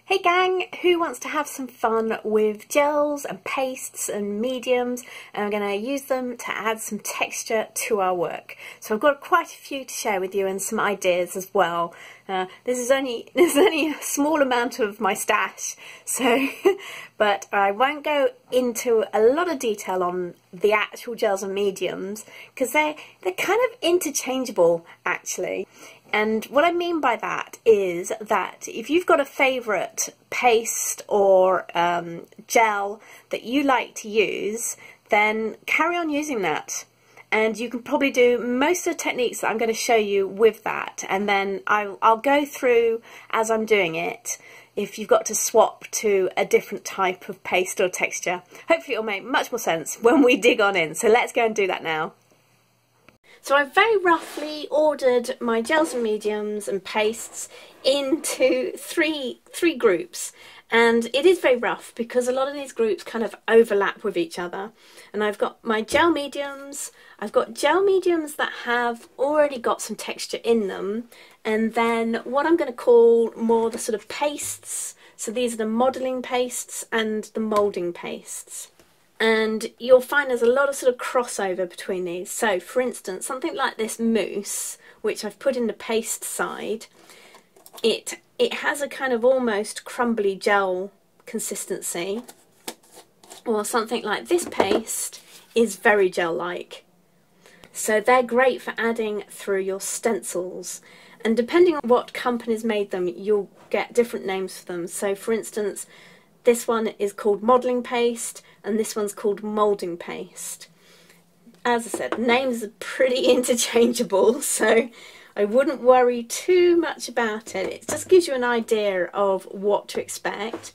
Hey gang, who wants to have some fun with gels and pastes and mediums, and I'm going to use them to add some texture to our work. So I've got quite a few to share with you and some ideas as well. This is only a small amount of my stash, so but I won't go into a lot of detail on the actual gels and mediums because they're kind of interchangeable actually. And what I mean by that is that if you've got a favourite paste or gel that you like to use, then carry on using that. And you can probably do most of the techniques that I'm going to show you with that. And then I'll go through as I'm doing it if you've got to swap to a different type of paste or texture. Hopefully it'll make much more sense when we dig on in. So let's go and do that now. So I've very roughly ordered my gels and mediums and pastes into three groups, and it is very rough because a lot of these groups kind of overlap with each other. And I've got my gel mediums, I've got gel mediums that have already got some texture in them, and then what I'm going to call more the sort of pastes. So these are the modelling pastes and the moulding pastes. And you'll find there's a lot of sort of crossover between these. So for instance, something like this mousse, which I've put in the paste side, it has a kind of almost crumbly gel consistency, or something like this paste is very gel-like. So they're great for adding through your stencils. And depending on what companies made them, you'll get different names for them. So for instance, this one is called modelling paste, and this one's called moulding paste. As I said, names are pretty interchangeable, so I wouldn't worry too much about it. It just gives you an idea of what to expect.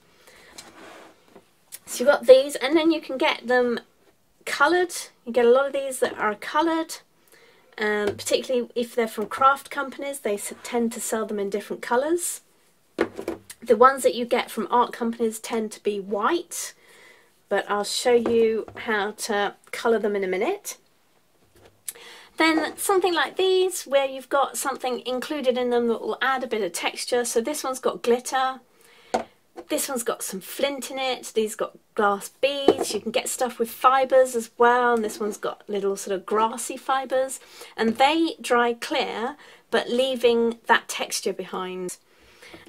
So you've got these, and then you can get them coloured. You get a lot of these that are coloured, particularly if they're from craft companies. They tend to sell them in different colours. The ones that you get from art companies tend to be white, but I'll show you how to colour them in a minute. Then something like these, where you've got something included in them that will add a bit of texture. So this one's got glitter, this one's got some flint in it, these got glass beads. You can get stuff with fibres as well, and this one's got little sort of grassy fibres, and they dry clear but leaving that texture behind.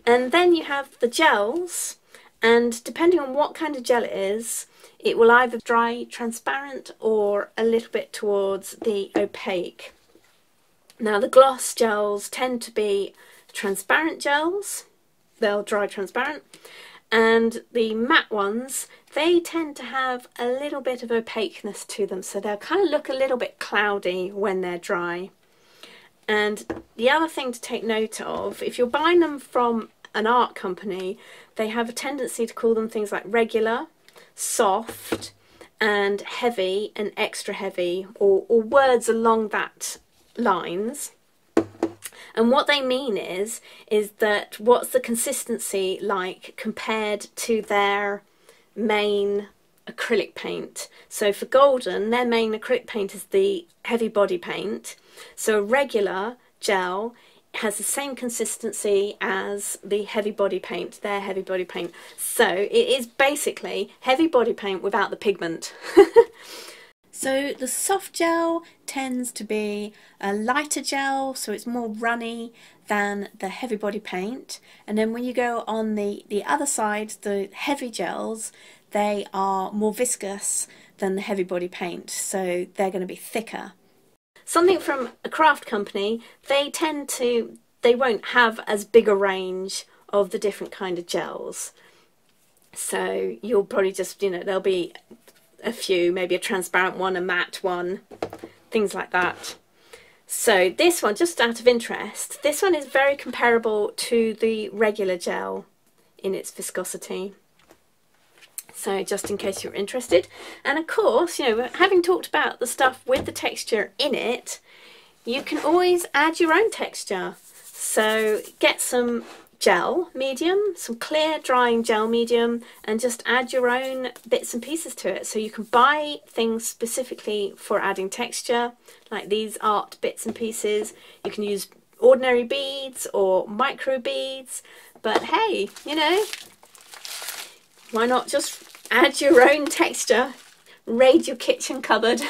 And then you have the gels, and depending on what kind of gel it is, it will either dry transparent or a little bit towards the opaque. Now the gloss gels tend to be transparent gels, they'll dry transparent, and the matte ones, they tend to have a little bit of opaqueness to them, so they'll kind of look a little bit cloudy when they're dry. And the other thing to take note of, if you're buying them from an art company, they have a tendency to call them things like regular, soft, and heavy and extra heavy, or words along that lines. And what they mean is that what's the consistency like compared to their main acrylic paint. So for Golden, their main acrylic paint is the heavy body paint. So a regular gel has the same consistency as the heavy body paint, their heavy body paint. So it is basically heavy body paint without the pigment. So the soft gel tends to be a lighter gel, so it's more runny than the heavy body paint. And then when you go on the other side, the heavy gels, they are more viscous than the heavy body paint, so they're going to be thicker. Something from a craft company, they won't have as big a range of the different kind of gels. So you'll probably just, there'll be a few, maybe a transparent one, a matte one, things like that. So this one, just out of interest, this one is very comparable to the regular gel in its viscosity. So just in case you're interested. And of course, having talked about the stuff with the texture in it, you can always add your own texture. So get some gel medium, some clear drying gel medium, and just add your own bits and pieces to it. So you can buy things specifically for adding texture, like these art bits and pieces. You can use ordinary beads or micro beads, but hey, why not just add your own texture? Raid your kitchen cupboard.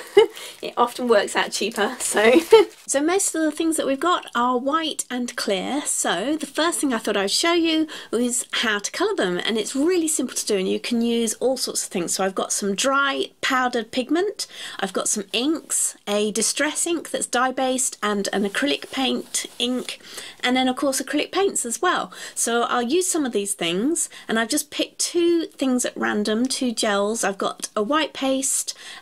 It often works out cheaper. So most of the things that we've got are white and clear. So the first thing I thought I'd show you is how to colour them, and it's really simple to do, and you can use all sorts of things. So I've got some dry powdered pigment, I've got some inks, a distress ink that's dye based, and an acrylic paint ink, and then of course acrylic paints as well. So I'll use some of these things, and I've just picked two things at random, two gels. I've got a white paste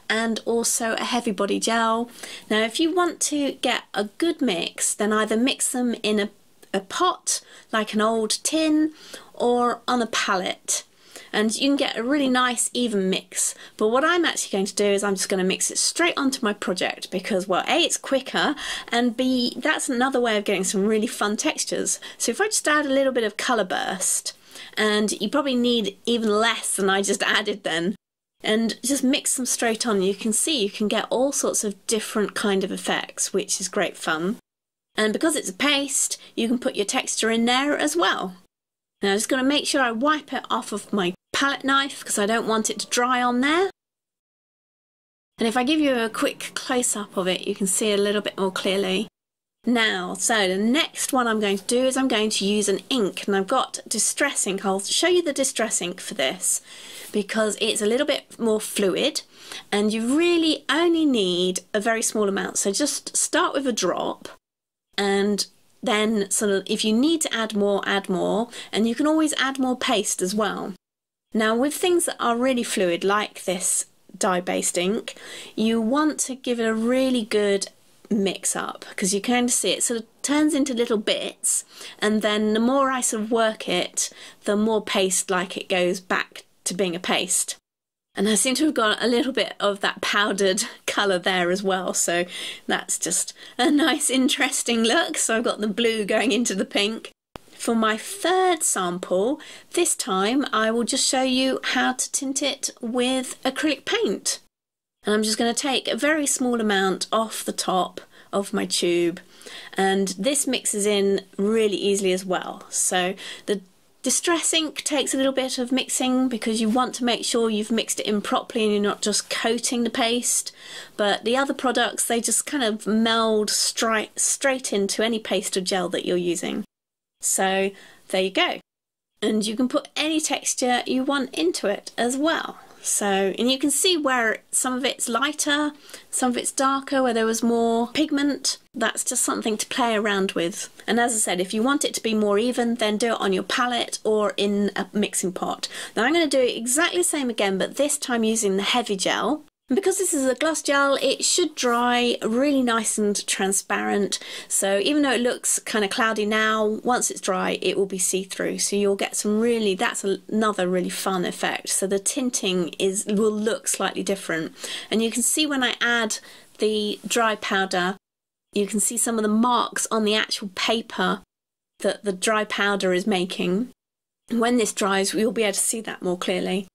and also a heavy body gel. Now if you want to get a good mix, then either mix them in a pot like an old tin or on a palette, and you can get a really nice even mix. But what I'm actually going to do is I'm just going to mix it straight onto my project because, well, A, it's quicker, and B, that's another way of getting some really fun textures. So if I just add a little bit of colour burst, and you probably need even less than I just added then, and just mix them straight on, you can see you can get all sorts of different kind of effects, which is great fun. And because it's a paste, you can put your texture in there as well. Now I'm just going to make sure I wipe it off of my palette knife because I don't want it to dry on there. And if I give you a quick close-up of it, you can see a little bit more clearly. Now, so the next one I'm going to do is I'm going to use an ink, and I've got distress ink. I'll show you the distress ink for this because it's a little bit more fluid, and you really only need a very small amount. So just start with a drop, and then sort of if you need to add more, and you can always add more paste as well. Now with things that are really fluid like this dye-based ink, you want to give it a really good mix up because you can see it sort of turns into little bits, and then the more I sort of work it, the more paste like it goes back to being a paste. And I seem to have got a little bit of that powdered colour there as well, so that's just a nice interesting look. So I've got the blue going into the pink. For my third sample, this time I will just show you how to tint it with acrylic paint. And I'm just going to take a very small amount off the top of my tube, and this mixes in really easily as well. So the distress ink takes a little bit of mixing because you want to make sure you've mixed it in properly and you're not just coating the paste, but the other products, they just kind of meld straight into any paste or gel that you're using. So there you go, and you can put any texture you want into it as well. So, and you can see where some of it's lighter, some of it's darker, where there was more pigment. That's just something to play around with. And as I said, if you want it to be more even, then do it on your palette or in a mixing pot. Now I'm going to do it exactly the same again, but this time using the heavy gel. And because this is a gloss gel, it should dry really nice and transparent. So even though it looks kind of cloudy now, once it's dry, it will be see-through. So you'll get some really, that's another really fun effect. So the tinting will look slightly different. And you can see when I add the dry powder, you can see some of the marks on the actual paper that the dry powder is making. When this dries, you'll be able to see that more clearly.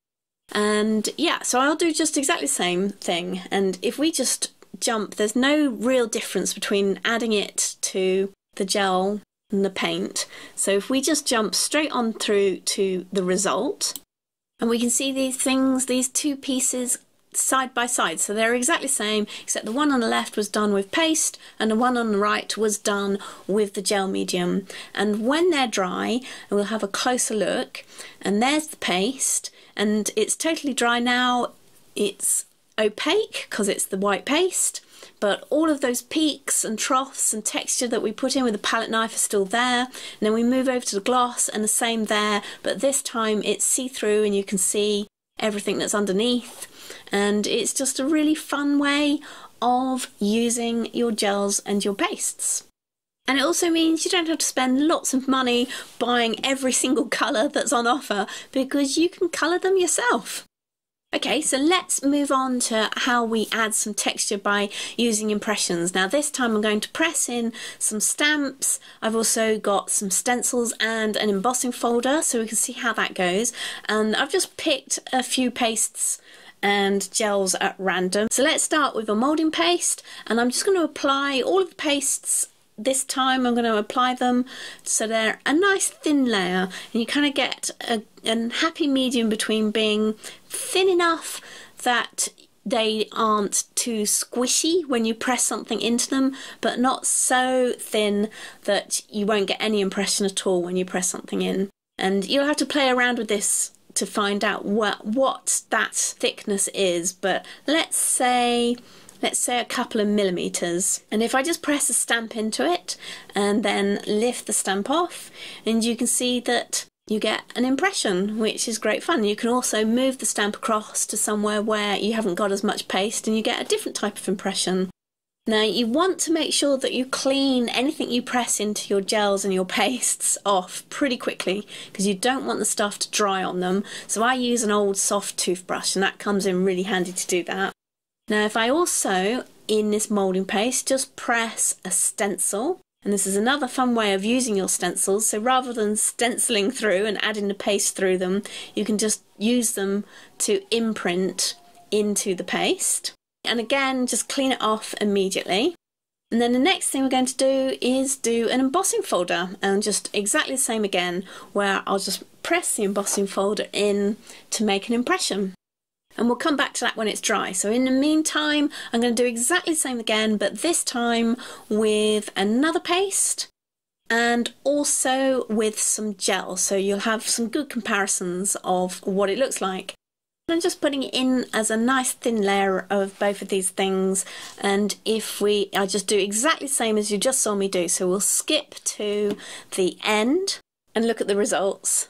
And yeah, so I'll do just exactly the same thing, and if we just jump, there's no real difference between adding it to the gel and the paint. So if we just jump straight on through to the result, and we can see these things, these two pieces side by side, so they're exactly the same, except the one on the left was done with paste and the one on the right was done with the gel medium. And when they're dry, and we'll have a closer look, and there's the paste, and it's totally dry now. It's opaque because it's the white paste, but all of those peaks and troughs and texture that we put in with the palette knife are still there. And then we move over to the gloss, and the same there, but this time it's see-through and you can see everything that's underneath. And it's just a really fun way of using your gels and your pastes. And it also means you don't have to spend lots of money buying every single colour that's on offer, because you can colour them yourself. Okay, so let's move on to how we add some texture by using impressions. Now this time I'm going to press in some stamps. I've also got some stencils and an embossing folder, so we can see how that goes. And I've just picked a few pastes and gels at random. So let's start with a moulding paste, and I'm just going to apply all of the pastes this time I'm going to apply them so they're a nice thin layer, and you kind of get a happy medium between being thin enough that they aren't too squishy when you press something into them, but not so thin that you won't get any impression at all when you press something in. And you'll have to play around with this to find out what that thickness is, but let's say a couple of millimeters. And if I just press a stamp into it and then lift the stamp off, and you can see that you get an impression, which is great fun. You can also move the stamp across to somewhere where you haven't got as much paste and you get a different type of impression. Now you want to make sure that you clean anything you press into your gels and your pastes off pretty quickly, because you don't want the stuff to dry on them. So I use an old soft toothbrush, and that comes in really handy to do that. Now if I also, in this moulding paste, just press a stencil, and this is another fun way of using your stencils, so rather than stenciling through and adding the paste through them, you can just use them to imprint into the paste. And again, just clean it off immediately. And then the next thing we're going to do is do an embossing folder, and just exactly the same again, where I'll just press the embossing folder in to make an impression. And we'll come back to that when it's dry. So in the meantime, I'm going to do exactly the same again, but this time with another paste and also with some gel. So you'll have some good comparisons of what it looks like. I'm just putting it in as a nice thin layer of both of these things, and I just do exactly the same as you just saw me do. So we'll skip to the end and look at the results.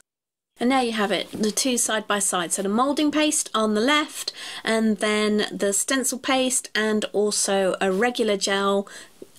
And there you have it, the two side by side. So the moulding paste on the left, and then the stencil paste, and also a regular gel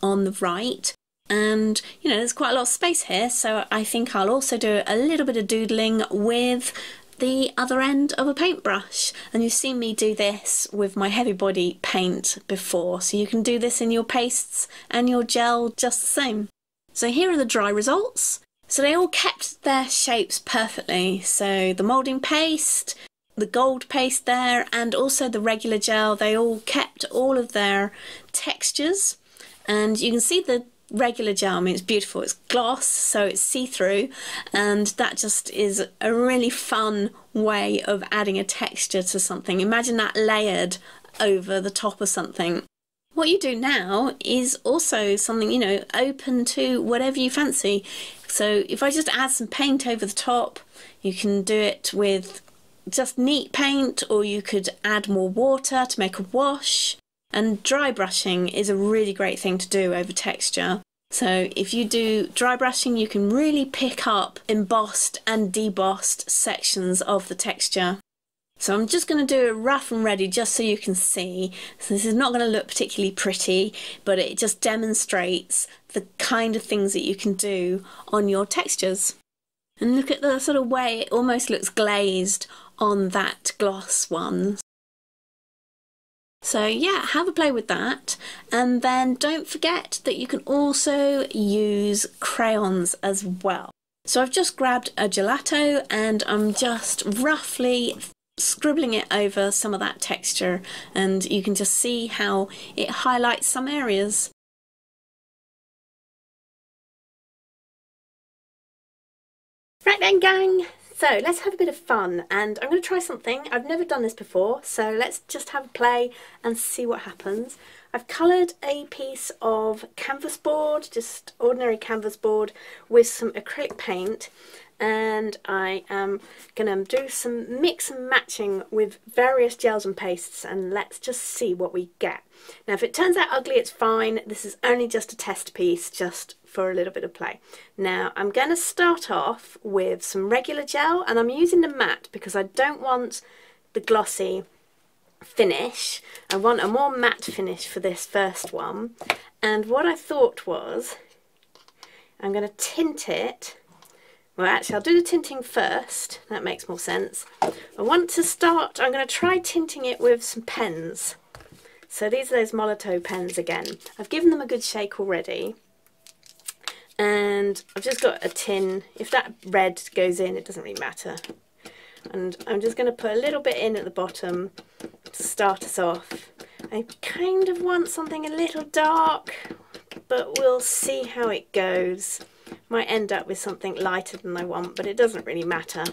on the right. And you know, there's quite a lot of space here, so I think I'll also do a little bit of doodling with the other end of a paintbrush. And you've seen me do this with my heavy body paint before, so you can do this in your pastes and your gel just the same. So here are the dry results. So they all kept their shapes perfectly. So the moulding paste, the gold paste there, and also the regular gel, they all kept all of their textures. And you can see the regular gel, I mean, it's beautiful. It's gloss, so it's see-through, and that just is a really fun way of adding a texture to something. Imagine that layered over the top of something. What you do now is also something, you know, open to whatever you fancy. So if I just add some paint over the top, you can do it with just neat paint, or you could add more water to make a wash. And dry brushing is a really great thing to do over texture. So if you do dry brushing, you can really pick up embossed and debossed sections of the texture. So I'm just going to do a rough and ready just so you can see. So this is not going to look particularly pretty, but it just demonstrates the kind of things that you can do on your textures. And look at the sort of way it almost looks glazed on that gloss one. So yeah, have a play with that, and then don't forget that you can also use crayons as well. So I've just grabbed a gelato and I'm just roughly scribbling it over some of that texture, and you can just see how it highlights some areas. Right then, gang, so let's have a bit of fun, and I'm going to try something. I've never done this before, so let's just have a play and see what happens. I've coloured a piece of canvas board, just ordinary canvas board, with some acrylic paint, and I am going to do some mix and matching with various gels and pastes, and let's just see what we get. Now if it turns out ugly, it's fine. This is only just a test piece, just for a little bit of play. Now I'm going to start off with some regular gel, and I'm using the matte because I don't want the glossy finish. I want a more matte finish for this first one, and what I thought was I'm going to tint it. Well, actually I'll do the tinting first, that makes more sense. I want to start, I'm going to try tinting it with some pens. So these are those Molotow pens again. I've given them a good shake already, and I've just got a tin. If that red goes in, it doesn't really matter. And I'm just going to put a little bit in at the bottom to start us off. I kind of want something a little dark, but we'll see how it goes. Might end up with something lighter than I want, but it doesn't really matter.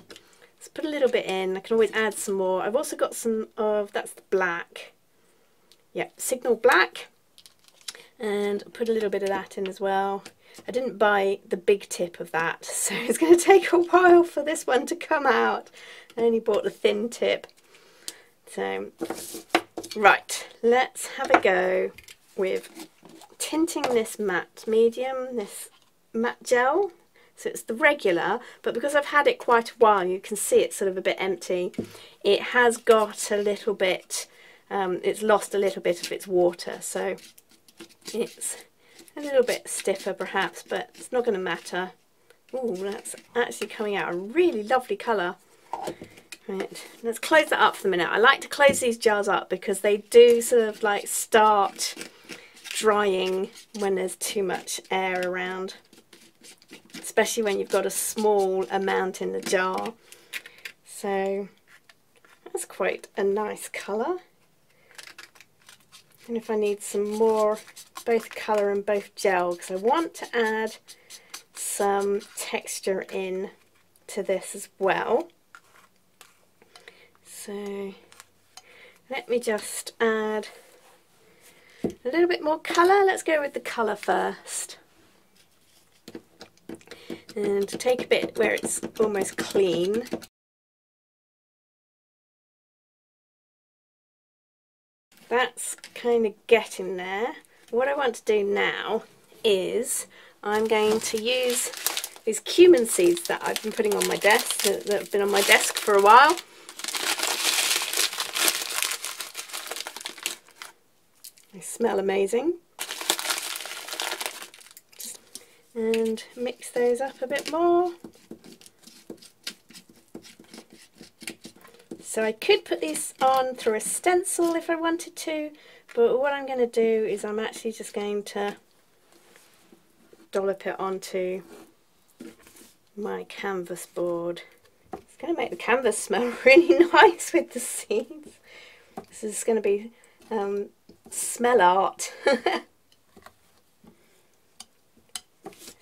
Let's put a little bit in. I can always add some more. I've also got some of, that's the black. Yep, Signal Black. And put a little bit of that in as well. I didn't buy the big tip of that, so it's going to take a while for this one to come out. I only bought the thin tip. So, right, let's have a go with tinting this matte medium, this matte gel. So it's the regular, but because I've had it quite a while, you can see it's sort of a bit empty. It has got a little bit, it's lost a little bit of its water, so it's a little bit stiffer perhaps, but it's not going to matter. Ooh, that's actually coming out a really lovely colour. Right, let's close that up for a minute. I like to close these jars up because they do sort of like start drying when there's too much air around, especially when you've got a small amount in the jar. So that's quite a nice colour. And if I need some more, both colour and both gel, because I want to add some texture in to this as well. So let me just add a little bit more colour. Let's go with the colour first. And take a bit where it's almost clean. That's kind of getting there. What I want to do now is I'm going to use these cumin seeds that I've been putting on my desk, that have been on my desk for a while. They smell amazing. And mix those up a bit more. So I could put this on through a stencil if I wanted to, but what I'm going to do is I'm actually just going to dollop it onto my canvas board. It's going to make the canvas smell really nice with the seeds. This is going to be smell art.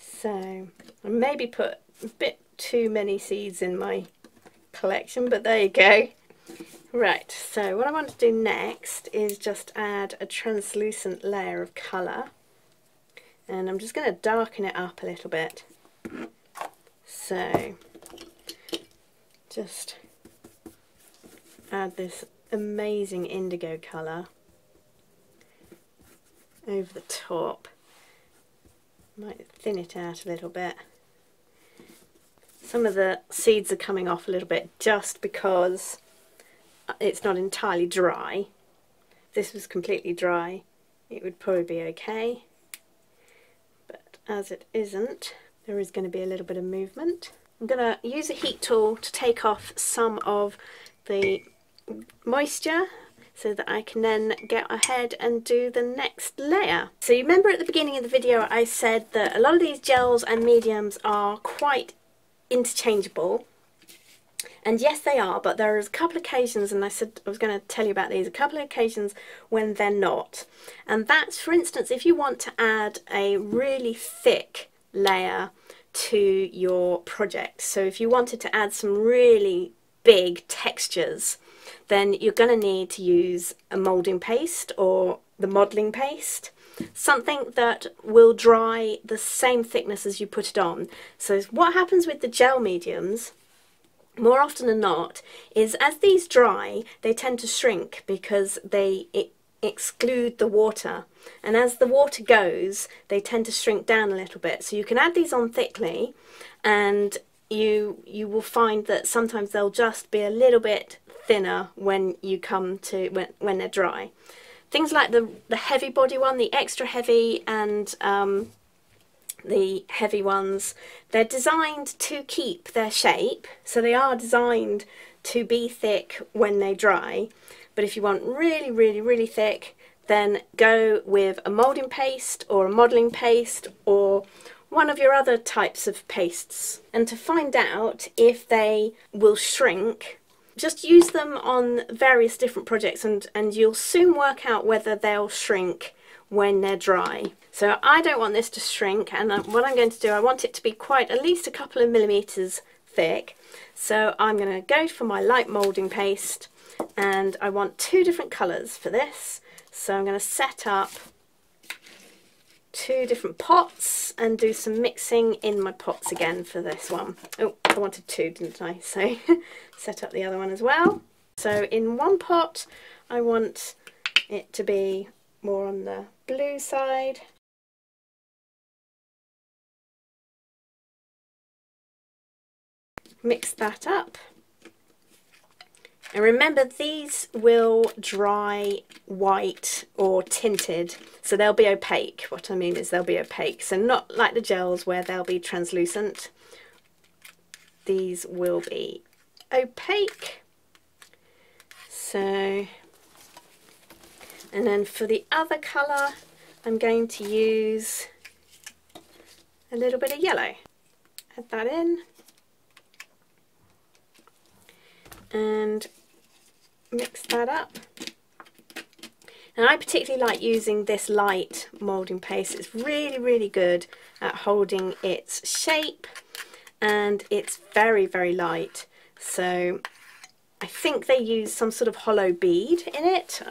So I maybe put a bit too many seeds in my collection, but there you go. Right, so what I want to do next is just add a translucent layer of colour, and I'm just going to darken it up a little bit. So just add this amazing indigo colour over the top. Might thin it out a little bit. Some of the seeds are coming off a little bit just because it's not entirely dry. If this was completely dry, it would probably be okay. But as it isn't, there is going to be a little bit of movement. I'm going to use a heat tool to take off some of the moisture so that I can then get ahead and do the next layer. So you remember at the beginning of the video I said that a lot of these gels and mediums are quite interchangeable. And yes, they are, but there is a couple of occasions, and I said I was going to tell you about these, a couple of occasions when they're not. And that's, for instance, if you want to add a really thick layer to your project. So if you wanted to add some really big textures, then you're going to need to use a moulding paste or the modelling paste. Something that will dry the same thickness as you put it on. So what happens with the gel mediums, more often than not, is as these dry, they tend to shrink because they exclude the water. And as the water goes, they tend to shrink down a little bit. So you can add these on thickly, and you will find that sometimes they'll just be a little bit thinner when you come to when they're dry. Things like the heavy body one, the extra heavy, and the heavy ones, they're designed to keep their shape, so they are designed to be thick when they dry. But if you want really, really, really thick, then go with a moulding paste or a modelling paste or one of your other types of pastes. And to find out if they will shrink, just use them on various different projects, and you'll soon work out whether they'll shrink when they're dry. So I don't want this to shrink, and what I'm going to do, I want it to be quite at least a couple of millimeters thick. So I'm going to go for my light moulding paste, and I want 2 different colours for this. So I'm going to set up 2 different pots and do some mixing in my pots again for this one. Oh, I wanted 2, didn't I? So set up the other one as well. So in one pot I want it to be more on the blue side. Mix that up. And remember, these will dry white or tinted, so they'll be opaque. What I mean is they'll be opaque, so not like the gels where they'll be translucent. These will be opaque. So, and then for the other colour, I'm going to use a little bit of yellow. Add that in. And mix that up. And I particularly like using this light moulding paste. It's really good at holding its shape, and it's very light. So I think they use some sort of hollow bead in it.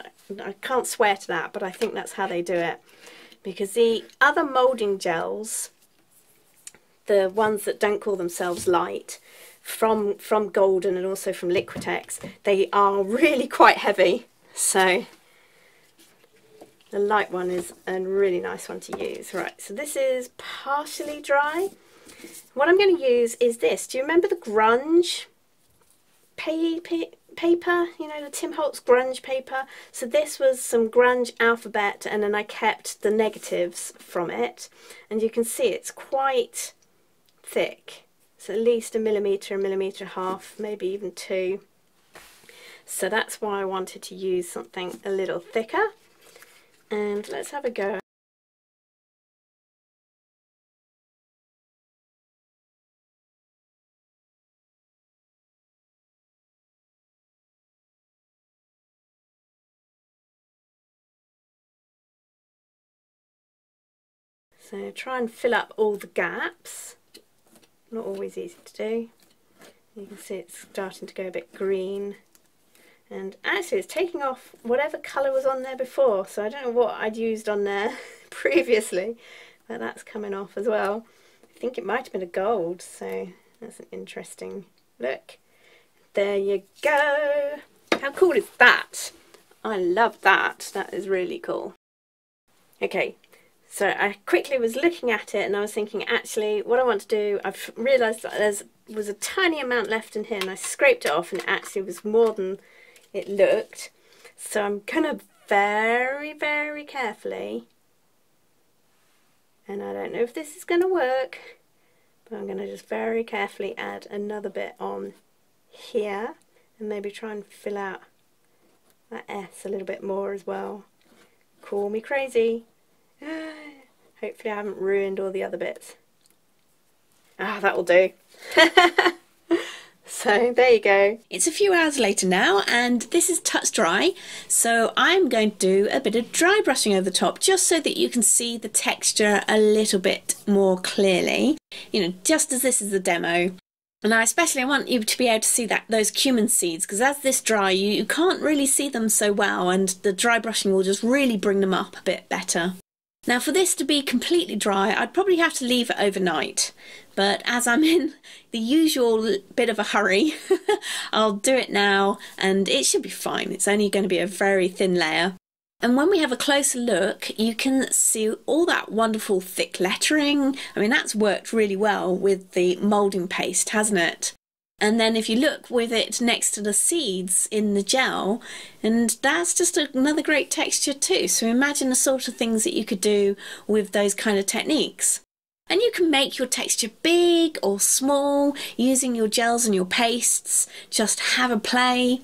I can't swear to that, but I think that's how they do it, because the other moulding gels, the ones that don't call themselves light, from Golden and also from Liquitex, they are really quite heavy. So the light one is a really nice one to use. Right, so this is partially dry. What I'm going to use is this. Do you remember the grunge paper? You know, the Tim Holtz grunge paper? So this was some grunge alphabet, and then I kept the negatives from it. And you can see it's quite thick. So at least a millimetre and a half, maybe even 2. So that's why I wanted to use something a little thicker. And let's have a go. So try and fill up all the gaps. Not always easy to do. You can see it's starting to go a bit green, and actually it's taking off whatever colour was on there before, so I don't know what I'd used on there previously, but that's coming off as well. I think it might have been a gold, so that's an interesting look. There you go. How cool is that? I love that. That is really cool. Okay. So I quickly was looking at it and I was thinking, actually what I want to do, I've realised that there was a tiny amount left in here, and I scraped it off and it actually was more than it looked. So I'm going to very carefully, and I don't know if this is going to work, but I'm going to just very carefully add another bit on here, and maybe try and fill out that S a little bit more as well. Call me crazy. Hopefully I haven't ruined all the other bits. Ah, that will do. So there you go. It's a few hours later now, and this is touch dry, so I'm going to do a bit of dry brushing over the top, just so that you can see the texture a little bit more clearly, you know, just as this is the demo. And I especially want you to be able to see those cumin seeds, because as this dry you can't really see them so well, and the dry brushing will just really bring them up a bit better. Now for this to be completely dry, I'd probably have to leave it overnight, but as I'm in the usual bit of a hurry, I'll do it now and it should be fine. It's only going to be a very thin layer. And when we have a closer look, you can see all that wonderful thick lettering. I mean, that's worked really well with the moulding paste, hasn't it? And then if you look with it next to the seeds in the gel, and that's just another great texture too. So imagine the sort of things that you could do with those kind of techniques. And you can make your texture big or small using your gels and your pastes. Just have a play.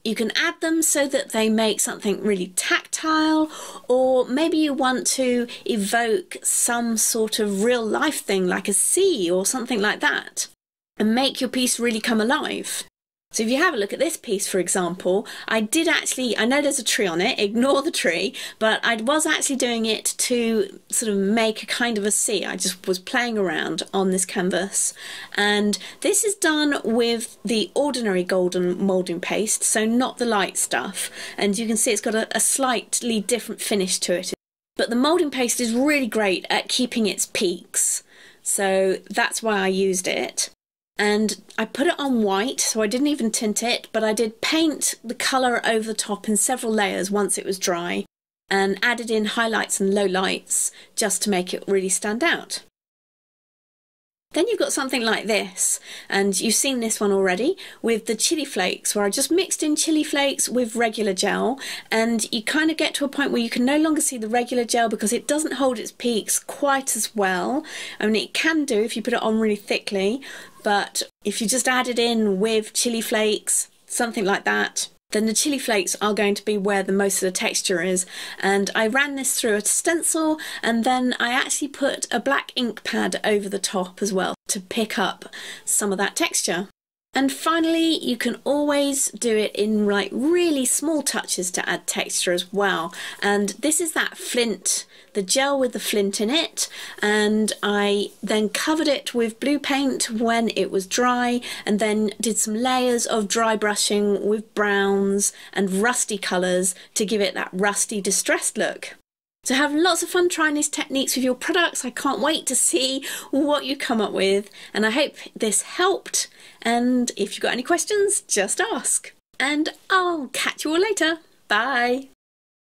You can add them so that they make something really tactile, or maybe you want to evoke some sort of real life thing like a sea or something like that, and make your piece really come alive. So if you have a look at this piece, for example, I know there's a tree on it, ignore the tree, but I was actually doing it to sort of make a kind of a sea. I just was playing around on this canvas. And this is done with the ordinary golden moulding paste, so not the light stuff. And you can see it's got a slightly different finish to it. But the moulding paste is really great at keeping its peaks. So that's why I used it. And I put it on white, so I didn't even tint it, but I did paint the colour over the top in several layers once it was dry, and added in highlights and lowlights just to make it really stand out. Then you've got something like this, and you've seen this one already with the chili flakes, where I just mixed in chili flakes with regular gel, and you kind of get to a point where you can no longer see the regular gel because it doesn't hold its peaks quite as well. I mean, it can do if you put it on really thickly, but if you just add it in with chili flakes, something like that, then the chili flakes are going to be where the most of the texture is. And I ran this through a stencil, and then I actually put a black ink pad over the top as well to pick up some of that texture. And finally, you can always do it in like really small touches to add texture as well. And this is that flint, the gel with the flint in it, and I then covered it with blue paint when it was dry, and then did some layers of dry brushing with browns and rusty colours to give it that rusty distressed look. So have lots of fun trying these techniques with your products. I can't wait to see what you come up with, and I hope this helped. And if you've got any questions, just ask. And I'll catch you all later. Bye.